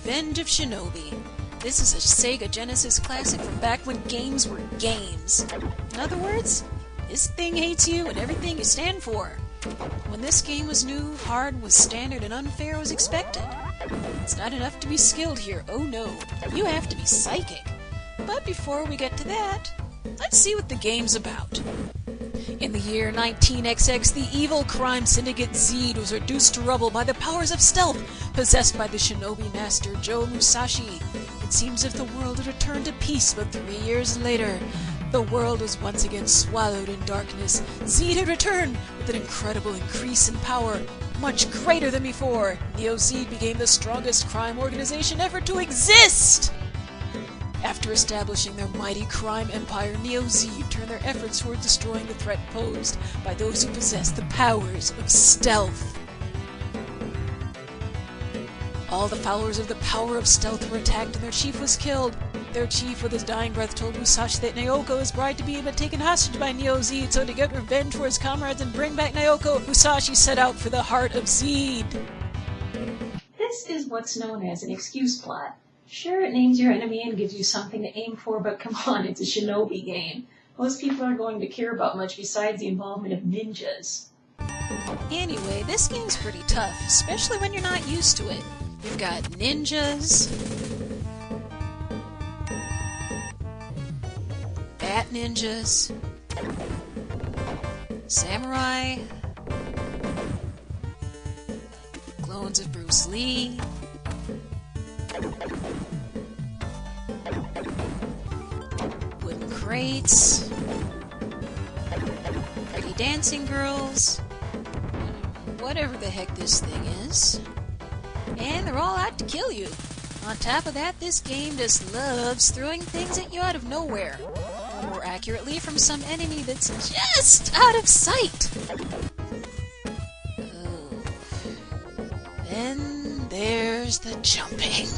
Revenge of Shinobi. This is a Sega Genesis classic from back when games were games. In other words, this thing hates you and everything you stand for. When this game was new, hard was standard and unfair was expected. It's not enough to be skilled here, oh no, you have to be psychic. But before we get to that, let's see what the game's about. In the year 19XX, the evil crime syndicate Zed was reduced to rubble by the powers of stealth possessed by the shinobi master Joe Musashi. It seems as if the world had returned to peace, but 3 years later, the world was once again swallowed in darkness. Zed had returned with an incredible increase in power, much greater than before. Neo Zed became the strongest crime organization ever to exist! After establishing their mighty crime empire, Neo Zed turned their efforts towards destroying the threat posed by those who possess the powers of stealth. All the followers of the power of stealth were attacked and their chief was killed. Their chief, with his dying breath, told Musashi that Naoko, his bride to be, had been taken hostage by Neo Zed, so to get revenge for his comrades and bring back Naoko, Musashi set out for the heart of Zed. This is what's known as an excuse plot. Sure, it names your enemy and gives you something to aim for, but come on, it's a shinobi game. Most people aren't going to care about much besides the involvement of ninjas. Anyway, this game's pretty tough, especially when you're not used to it. You've got ninjas, bat ninjas, samurai, clones of Bruce Lee, wooden crates, pretty dancing girls, whatever the heck this thing is. And they're all out to kill you. On top of that, this game just loves throwing things at you out of nowhere. Or more accurately, from some enemy that's just out of sight. Oh. Then there's the jumping.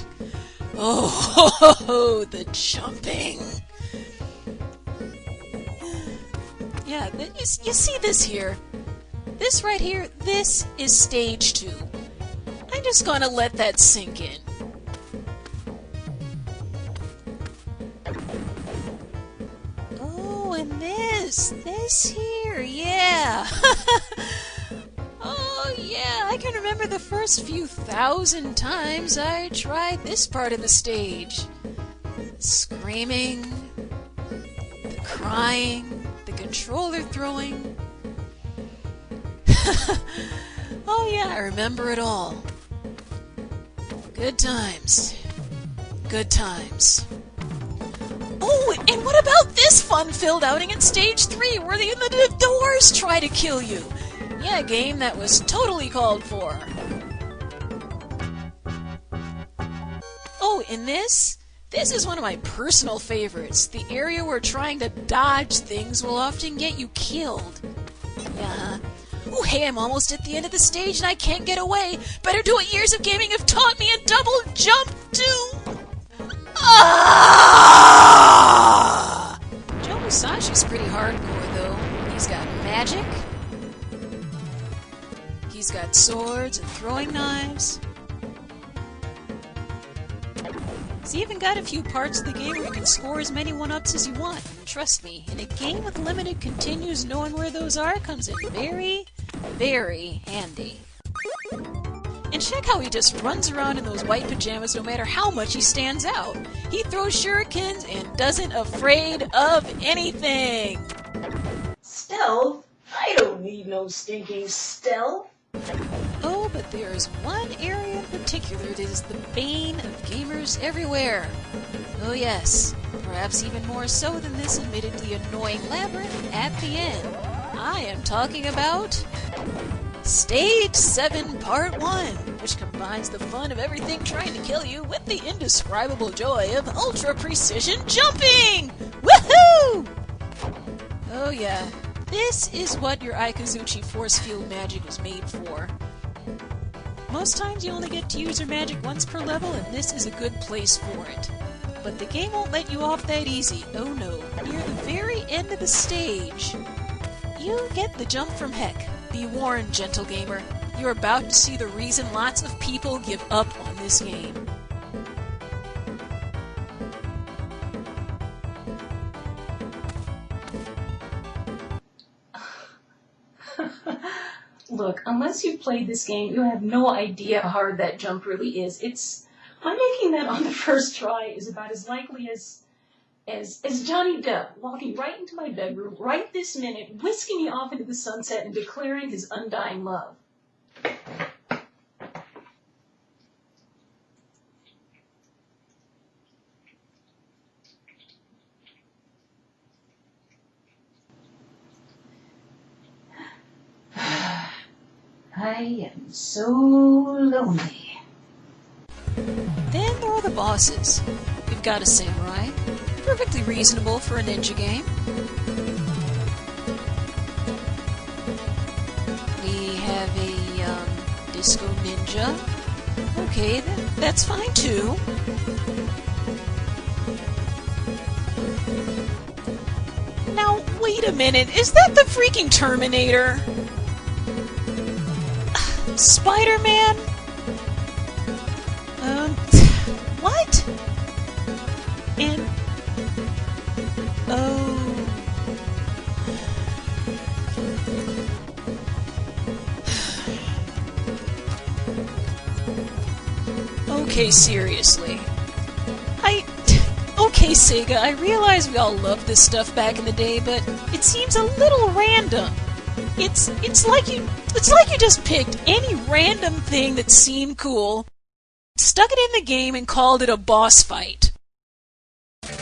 Oh, the jumping. Yeah, you see this here. This right here, this is stage 2. I'm just gonna let that sink in. Oh, and this here, yeah. Oh, yeah, I can remember the first few thousand times I tried this part of the stage. The screaming, the crying, the controller throwing. Oh yeah, I remember it all. Good times. Good times. Oh, and what about this fun-filled outing in Stage 3 where the doors try to kill you? Yeah, a game that was totally called for. Oh, and this is one of my personal favorites. The area where trying to dodge things will often get you killed. Yeah. Oh, hey, I'm almost at the end of the stage and I can't get away. Better do what years of gaming have taught me and double jump to... Ah! Joe Musashi's pretty hardcore, though. He's got magic. He's got swords and throwing knives. He's even got a few parts of the game where you can score as many 1-ups as you want. And trust me, in a game with limited continues, knowing where those are comes in very, very handy. And check how he just runs around in those white pajamas no matter how much he stands out. He throws shurikens and doesn't afraid of anything. Stealth? I don't need no stinking stealth. Oh, but there's one area in particular that is the bane of gamers everywhere. Oh yes, perhaps even more so than this admittedly annoying labyrinth at the end. I am talking about Stage 7 Part 1, which combines the fun of everything trying to kill you with the indescribable joy of ultra-precision jumping! Woohoo! Oh yeah, this is what your Aikazuchi force field magic was made for. Most times you only get to use your magic once per level, and this is a good place for it. But the game won't let you off that easy, oh no. Near the very end of the stage, you get the jump from heck. Be warned, gentle gamer, you're about to see the reason lots of people give up on this game. Look, unless you've played this game, you have no idea how hard that jump really is. My making that on the first try is about as likely as Johnny Depp walking right into my bedroom right this minute, whisking me off into the sunset and declaring his undying love. I am so lonely. Then there are the bosses. We've got a samurai, perfectly reasonable for a ninja game. We have a disco ninja. Okay, that's fine too. Now, wait a minute, is that the freaking Terminator? Spider-Man? What? And... oh... Okay, seriously. Okay, Sega, I realize we all loved this stuff back in the day, but it seems a little random. It's like you just picked any random thing that seemed cool, stuck it in the game, and called it a boss fight. But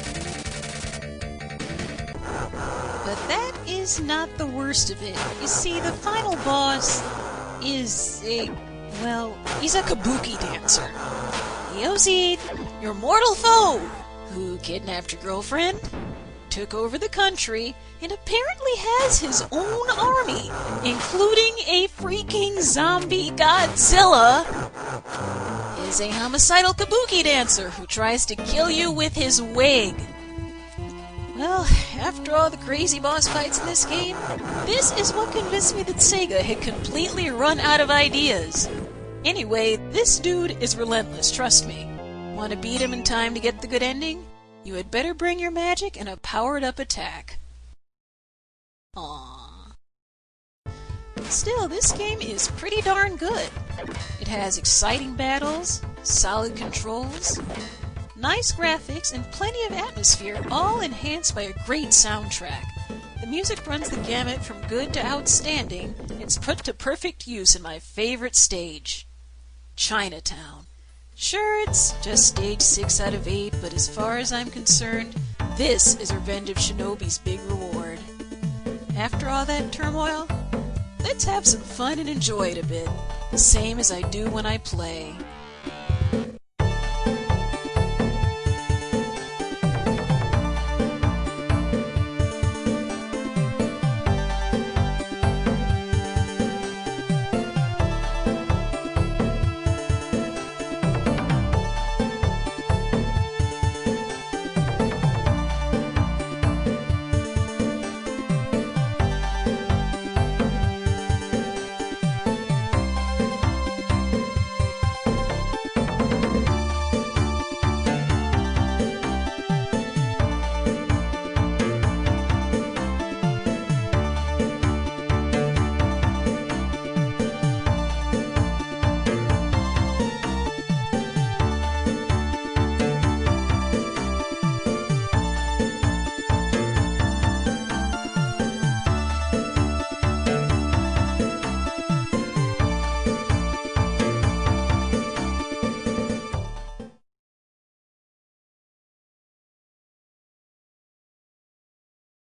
that is not the worst of it. You see, the final boss is he's a kabuki dancer. Yoshi, your mortal foe, who kidnapped your girlfriend, took over the country, and apparently has his own army, including a freaking zombie Godzilla, is a homicidal kabuki dancer who tries to kill you with his wig. Well, after all the crazy boss fights in this game, this is what convinced me that Sega had completely run out of ideas. Anyway, this dude is relentless, trust me. Want to beat him in time to get the good ending? You had better bring your magic and a powered-up attack. Aww. Still, this game is pretty darn good. It has exciting battles, solid controls, nice graphics, and plenty of atmosphere, all enhanced by a great soundtrack. The music runs the gamut from good to outstanding. It's put to perfect use in my favorite stage, Chinatown. Sure, it's just stage 6 out of 8, but as far as I'm concerned, this is Revenge of Shinobi's big reward. After all that turmoil, let's have some fun and enjoy it a bit, the same as I do when I play.